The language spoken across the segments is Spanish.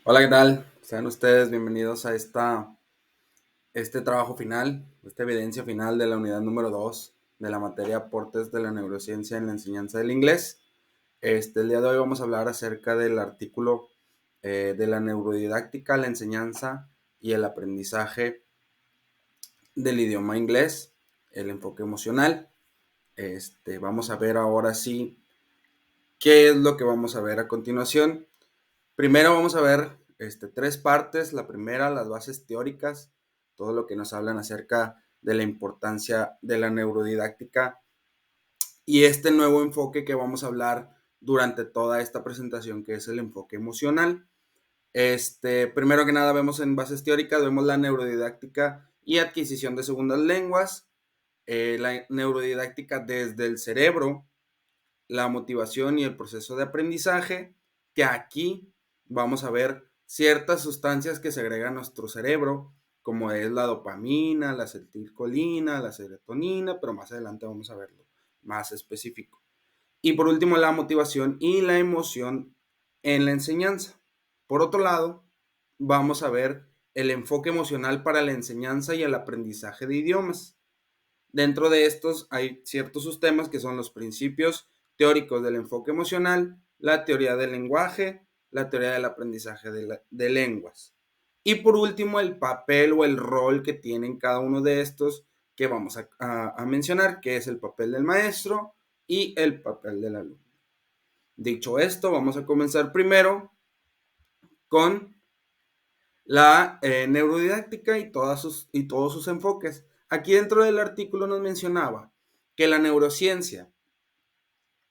Hola, ¿qué tal? Sean ustedes bienvenidos a este trabajo final, esta evidencia final de la unidad número 2 de la materia Aportes de la Neurociencia en la Enseñanza del Inglés. El día de hoy vamos a hablar acerca del artículo de la neurodidáctica, la enseñanza y el aprendizaje del idioma inglés, el enfoque emocional. Vamos a ver ahora sí qué es lo que vamos a ver a continuación. Primero vamos a ver tres partes. La primera, las bases teóricas, todo lo que nos hablan acerca de la importancia de la neurodidáctica y este nuevo enfoque que vamos a hablar durante toda esta presentación, que es el enfoque emocional. Primero que nada vemos en bases teóricas, vemos la neurodidáctica y adquisición de segundas lenguas, la neurodidáctica desde el cerebro, la motivación y el proceso de aprendizaje, que aquí vamos a ver ciertas sustancias que se agregan a nuestro cerebro, como es la dopamina, la acetilcolina, la serotonina, pero más adelante vamos a verlo más específico. Y por último, la motivación y la emoción en la enseñanza. Por otro lado, vamos a ver el enfoque emocional para la enseñanza y el aprendizaje de idiomas. Dentro de estos hay ciertos sistemas que son los principios teóricos del enfoque emocional, la teoría del lenguaje, la teoría del aprendizaje de lenguas. Y por último, el papel o el rol que tienen cada uno de estos que vamos a mencionar, que es el papel del maestro y el papel del alumno. Dicho esto, vamos a comenzar primero con la neurodidáctica y todos sus enfoques. Aquí dentro del artículo nos mencionaba que la neurociencia,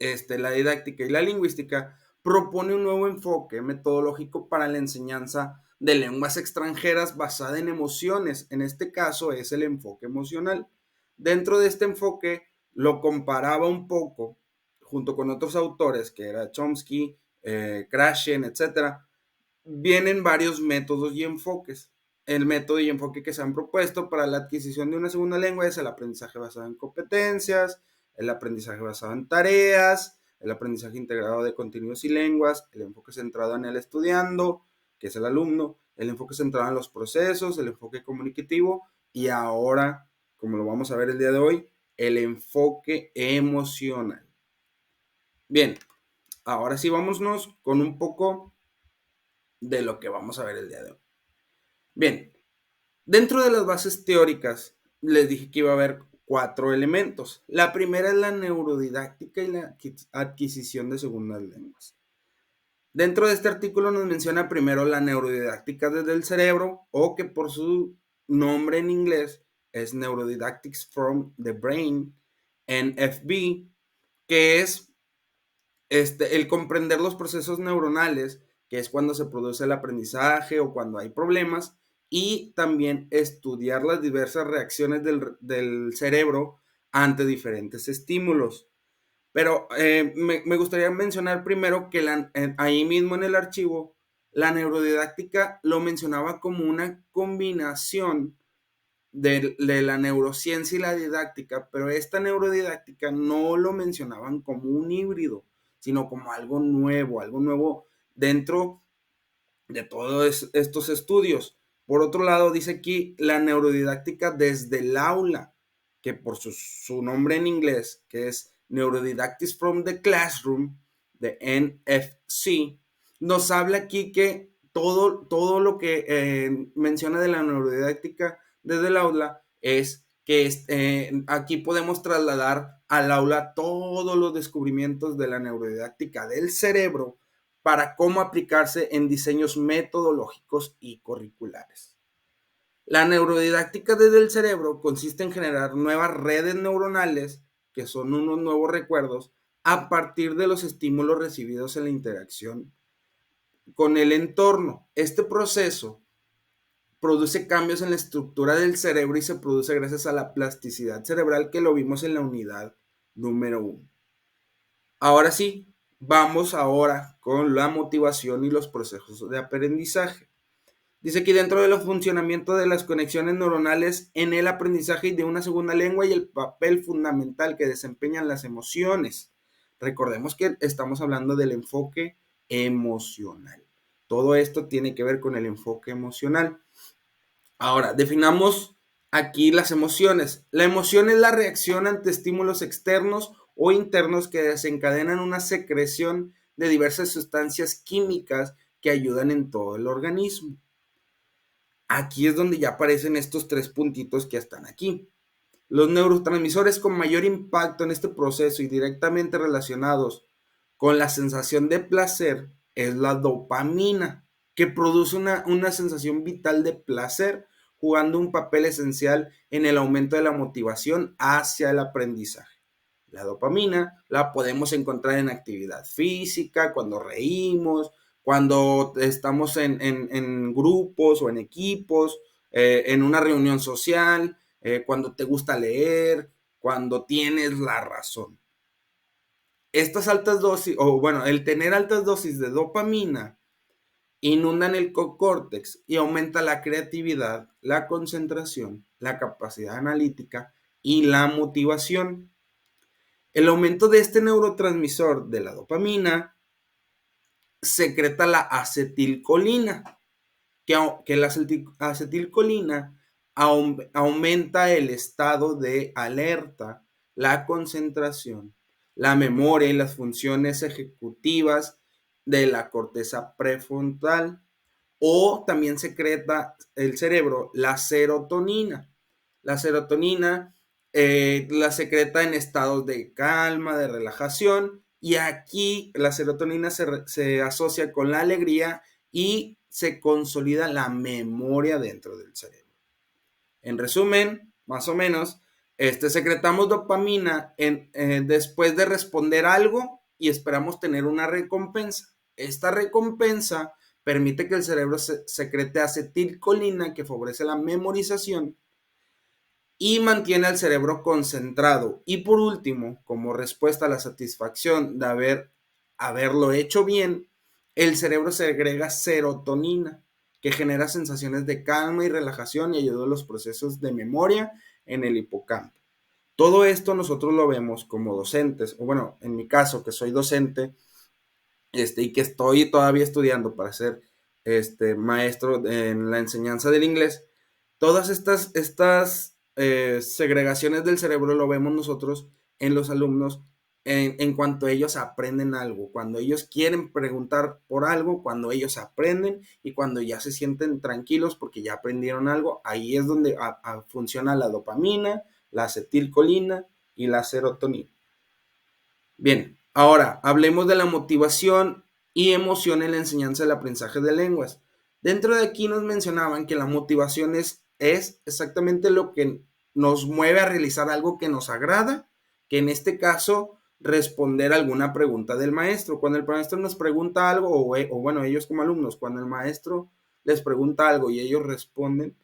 la didáctica y la lingüística propone un nuevo enfoque metodológico para la enseñanza de lenguas extranjeras basada en emociones. En este caso es el enfoque emocional. Dentro de este enfoque lo comparaba un poco junto con otros autores, que era Chomsky, Krashen, etcétera. Vienen varios métodos y enfoques. El método y enfoque que se han propuesto para la adquisición de una segunda lengua es el aprendizaje basado en competencias, el aprendizaje basado en tareas, el aprendizaje integrado de contenidos y lenguas, el enfoque centrado en el estudiando, que es el alumno, el enfoque centrado en los procesos, el enfoque comunicativo y ahora, como lo vamos a ver el día de hoy, el enfoque emocional. Bien, ahora sí vámonos con un poco de lo que vamos a ver el día de hoy. Bien, dentro de las bases teóricas les dije que iba a haber 4 elementos. La primera es la neurodidáctica y la adquisición de segundas lenguas. Dentro de este artículo nos menciona primero la neurodidáctica desde el cerebro, o que por su nombre en inglés es Neurodidactics from the Brain, NFB, que es el comprender los procesos neuronales, que es cuando se produce el aprendizaje o cuando hay problemas, y también estudiar las diversas reacciones del cerebro ante diferentes estímulos. Pero me gustaría mencionar primero que ahí mismo en el archivo, la neurodidáctica lo mencionaba como una combinación de la neurociencia y la didáctica, pero esta neurodidáctica no lo mencionaban como un híbrido, sino como algo nuevo dentro de todos estos estudios. Por otro lado, dice aquí la neurodidáctica desde el aula, que por su nombre en inglés, que es Neurodidactics from the Classroom, de NFC, nos habla aquí que todo lo que menciona de la neurodidáctica desde el aula es que aquí podemos trasladar al aula todos los descubrimientos de la neurodidáctica del cerebro para cómo aplicarse en diseños metodológicos y curriculares. La neurodidáctica desde el cerebro consiste en generar nuevas redes neuronales, que son unos nuevos recuerdos, a partir de los estímulos recibidos en la interacción con el entorno. Este proceso produce cambios en la estructura del cerebro y se produce gracias a la plasticidad cerebral, que lo vimos en la unidad número 1. Ahora sí, vamos ahora con la motivación y los procesos de aprendizaje. Dice que dentro del funcionamiento de las conexiones neuronales en el aprendizaje de una segunda lengua y el papel fundamental que desempeñan las emociones. Recordemos que estamos hablando del enfoque emocional. Todo esto tiene que ver con el enfoque emocional. Ahora, definamos aquí las emociones. La emoción es la reacción ante estímulos externos o internos que desencadenan una secreción de diversas sustancias químicas que ayudan en todo el organismo. Aquí es donde ya aparecen estos 3 puntitos que están aquí. Los neurotransmisores con mayor impacto en este proceso y directamente relacionados con la sensación de placer es la dopamina, que produce una sensación vital de placer, jugando un papel esencial en el aumento de la motivación hacia el aprendizaje. La dopamina la podemos encontrar en actividad física, cuando reímos, cuando estamos en grupos o en equipos, en una reunión social, cuando te gusta leer, cuando tienes la razón. Estas altas dosis, o bueno, el tener altas dosis de dopamina inundan el córtex y aumenta la creatividad, la concentración, la capacidad analítica y la motivación. El aumento de este neurotransmisor de la dopamina secreta la acetilcolina, que la acetilcolina aumenta el estado de alerta, la concentración, la memoria y las funciones ejecutivas de la corteza prefrontal. O también secreta el cerebro la serotonina. La serotonina la secreta en estados de calma, de relajación, y aquí la serotonina se asocia con la alegría y se consolida la memoria dentro del cerebro. En resumen, más o menos, secretamos dopamina después de responder algo y esperamos tener una recompensa. Esta recompensa permite que el cerebro secrete acetilcolina, que favorece la memorización y mantiene al cerebro concentrado. Y por último, como respuesta a la satisfacción de haberlo hecho bien, el cerebro segrega serotonina, que genera sensaciones de calma y relajación y ayuda a los procesos de memoria en el hipocampo. Todo esto nosotros lo vemos como docentes, o bueno, en mi caso, que soy docente, y que estoy todavía estudiando para ser maestro en la enseñanza del inglés. Todas estas segregaciones del cerebro lo vemos nosotros en los alumnos en cuanto ellos aprenden algo, cuando ellos quieren preguntar por algo, cuando ellos aprenden y cuando ya se sienten tranquilos porque ya aprendieron algo, ahí es donde funciona la dopamina, la acetilcolina y la serotonina. Bien, ahora hablemos de la motivación y emoción en la enseñanza del aprendizaje de lenguas. Dentro de aquí nos mencionaban que la motivación es exactamente lo que nos mueve a realizar algo que nos agrada, que en este caso responder alguna pregunta del maestro. Cuando el maestro nos pregunta algo, o bueno, ellos como alumnos, cuando el maestro les pregunta algo y ellos responden,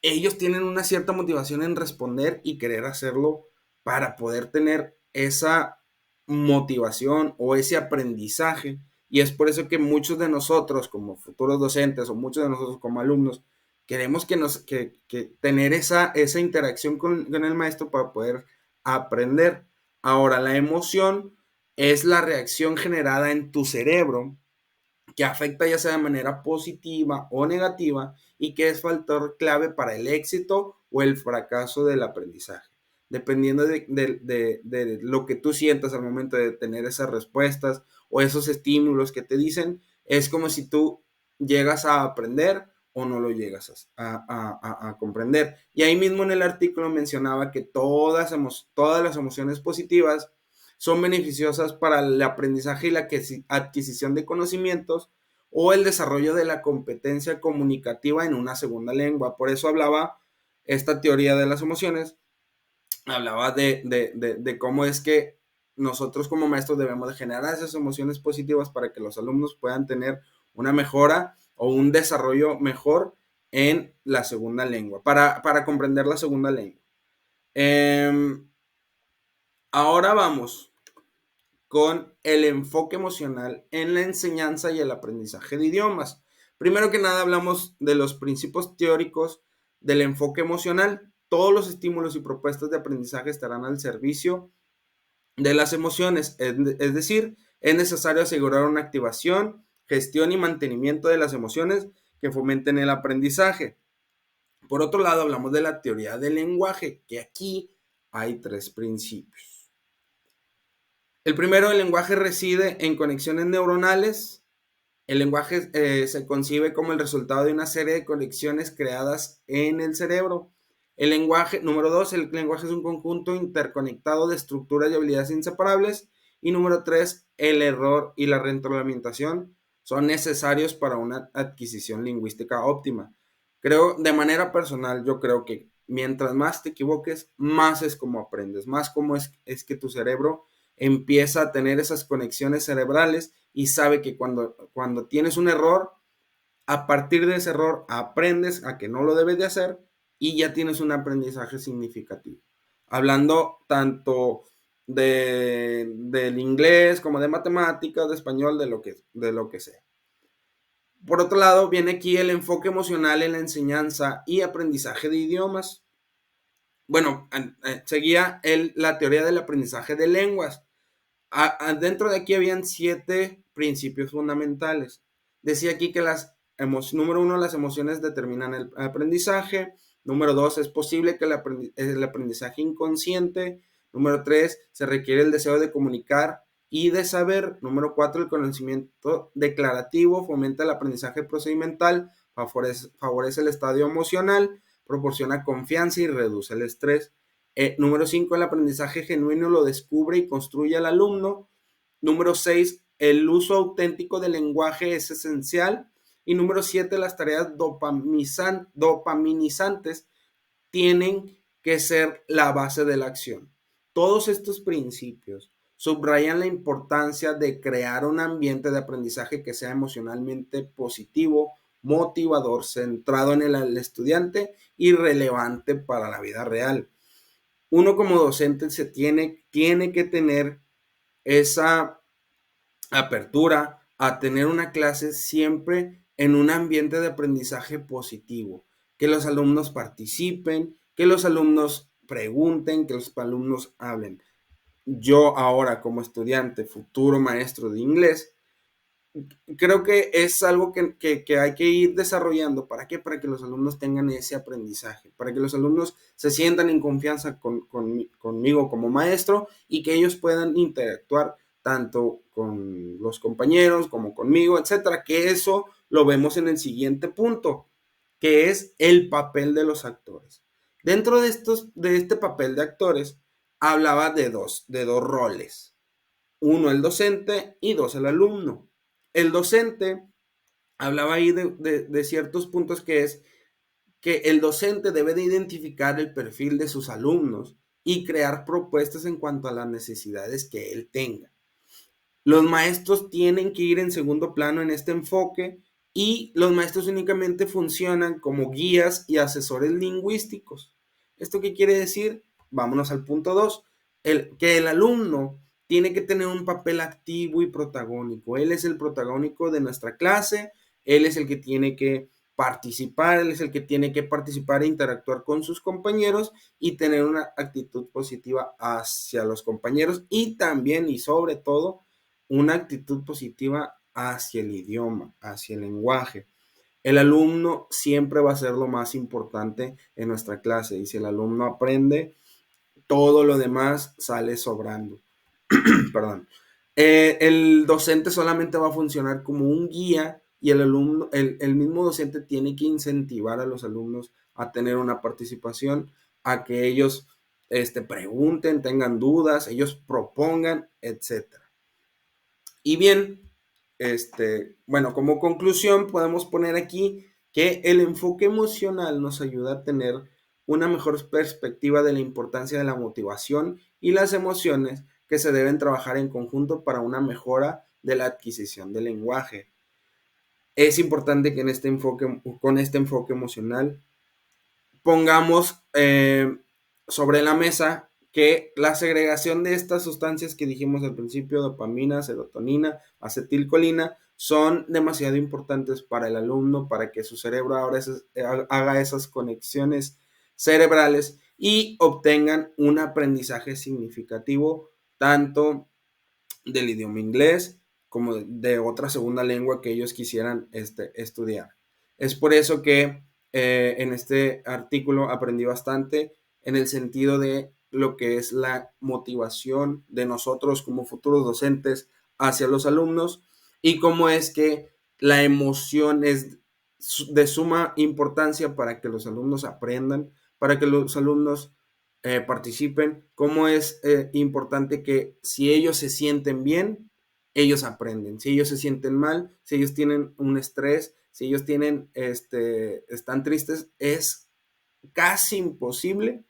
ellos tienen una cierta motivación en responder y querer hacerlo para poder tener esa motivación o ese aprendizaje. Y es por eso que muchos de nosotros como futuros docentes o muchos de nosotros como alumnos queremos que tener esa interacción con el maestro para poder aprender. Ahora, la emoción es la reacción generada en tu cerebro que afecta ya sea de manera positiva o negativa y que es factor clave para el éxito o el fracaso del aprendizaje. Dependiendo de lo que tú sientas al momento de tener esas respuestas o esos estímulos que te dicen, es como si tú llegas a aprender o no lo llegas a comprender. Y ahí mismo en el artículo mencionaba que todas las emociones positivas son beneficiosas para el aprendizaje y la adquisición de conocimientos o el desarrollo de la competencia comunicativa en una segunda lengua. Por eso hablaba esta teoría de las emociones, hablaba de cómo es que nosotros como maestros debemos de generar esas emociones positivas para que los alumnos puedan tener una mejora o un desarrollo mejor en la segunda lengua, para comprender la segunda lengua. Ahora vamos con el enfoque emocional en la enseñanza y el aprendizaje de idiomas. Primero que nada hablamos de los principios teóricos del enfoque emocional. Todos los estímulos y propuestas de aprendizaje estarán al servicio de las emociones, es decir, es necesario asegurar una activación gestión y mantenimiento de las emociones que fomenten el aprendizaje. Por otro lado, hablamos de la teoría del lenguaje, que aquí hay 3 principios. El primero, el lenguaje reside en conexiones neuronales. El lenguaje se concibe como el resultado de una serie de conexiones creadas en el cerebro. El lenguaje, número 2, el lenguaje es un conjunto interconectado de estructuras y habilidades inseparables. Y número 3, el error y la retroalimentación son necesarios para una adquisición lingüística óptima. Creo, de manera personal, yo creo que mientras más te equivoques, más es como aprendes, más como es que tu cerebro empieza a tener esas conexiones cerebrales y sabe que cuando tienes un error, a partir de ese error aprendes a que no lo debes de hacer y ya tienes un aprendizaje significativo. Hablando tanto del inglés como de matemáticas, de español, de lo que sea. Por otro lado, viene aquí el enfoque emocional en la enseñanza y aprendizaje de idiomas. Bueno, seguía la teoría del aprendizaje de lenguas. Dentro de aquí habían 7 principios fundamentales. Decía aquí que número 1, las emociones determinan el aprendizaje. Número 2, es posible que el aprendizaje inconsciente. Número 3, se requiere el deseo de comunicar y de saber. Número 4, el conocimiento declarativo fomenta el aprendizaje procedimental, favorece el estadio emocional, proporciona confianza y reduce el estrés. Número 5, el aprendizaje genuino lo descubre y construye al alumno. Número 6, el uso auténtico del lenguaje es esencial. Y número 7, las tareas dopaminizantes tienen que ser la base de la acción. Todos estos principios subrayan la importancia de crear un ambiente de aprendizaje que sea emocionalmente positivo, motivador, centrado en el estudiante y relevante para la vida real. Uno como docente tiene que tener esa apertura a tener una clase siempre en un ambiente de aprendizaje positivo, que los alumnos participen, que los alumnos pregunten, que los alumnos hablen. Yo ahora como estudiante, futuro maestro de inglés, creo que es algo que hay que ir desarrollando. ¿Para qué? Para que los alumnos tengan ese aprendizaje, para que los alumnos se sientan en confianza conmigo como maestro y que ellos puedan interactuar tanto con los compañeros como conmigo, etcétera. Que eso lo vemos en el siguiente punto, que es el papel de los actores. Dentro de este papel de actores, hablaba de dos roles. Uno, el docente, y dos, el alumno. El docente hablaba ahí de ciertos puntos, que es que el docente debe de identificar el perfil de sus alumnos y crear propuestas en cuanto a las necesidades que él tenga. Los maestros tienen que ir en segundo plano en este enfoque y los maestros únicamente funcionan como guías y asesores lingüísticos. ¿Esto qué quiere decir? Vámonos al punto 2. Que el alumno tiene que tener un papel activo y protagónico. Él es el protagónico de nuestra clase, él es el que tiene que participar, él es el que tiene que participar e interactuar con sus compañeros y tener una actitud positiva hacia los compañeros y también y sobre todo una actitud positiva hacia el idioma, hacia el lenguaje. El alumno siempre va a ser lo más importante en nuestra clase y si el alumno aprende, todo lo demás sale sobrando. Perdón. El docente solamente va a funcionar como un guía y el mismo docente tiene que incentivar a los alumnos a tener una participación, a que ellos pregunten, tengan dudas, ellos propongan, etcétera. Y bien, bueno, como conclusión podemos poner aquí que el enfoque emocional nos ayuda a tener una mejor perspectiva de la importancia de la motivación y las emociones que se deben trabajar en conjunto para una mejora de la adquisición del lenguaje. Es importante que con este enfoque emocional pongamos sobre la mesa que la segregación de estas sustancias que dijimos al principio, dopamina, serotonina, acetilcolina, son demasiado importantes para el alumno, para que su cerebro ahora haga esas conexiones cerebrales y obtengan un aprendizaje significativo tanto del idioma inglés como de otra segunda lengua que ellos quisieran estudiar. Es por eso que en este artículo aprendí bastante en el sentido de lo que es la motivación de nosotros como futuros docentes hacia los alumnos y cómo es que la emoción es de suma importancia para que los alumnos aprendan, para que los alumnos participen, cómo es importante que si ellos se sienten bien, ellos aprenden. Si ellos se sienten mal, si ellos tienen un estrés, si ellos tienen, están tristes, es casi imposible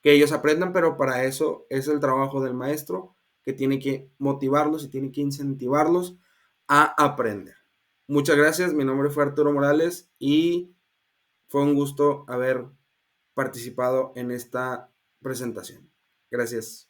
que ellos aprendan, pero para eso es el trabajo del maestro, que tiene que motivarlos y tiene que incentivarlos a aprender. Muchas gracias, mi nombre fue Arturo Morales y fue un gusto haber participado en esta presentación. Gracias.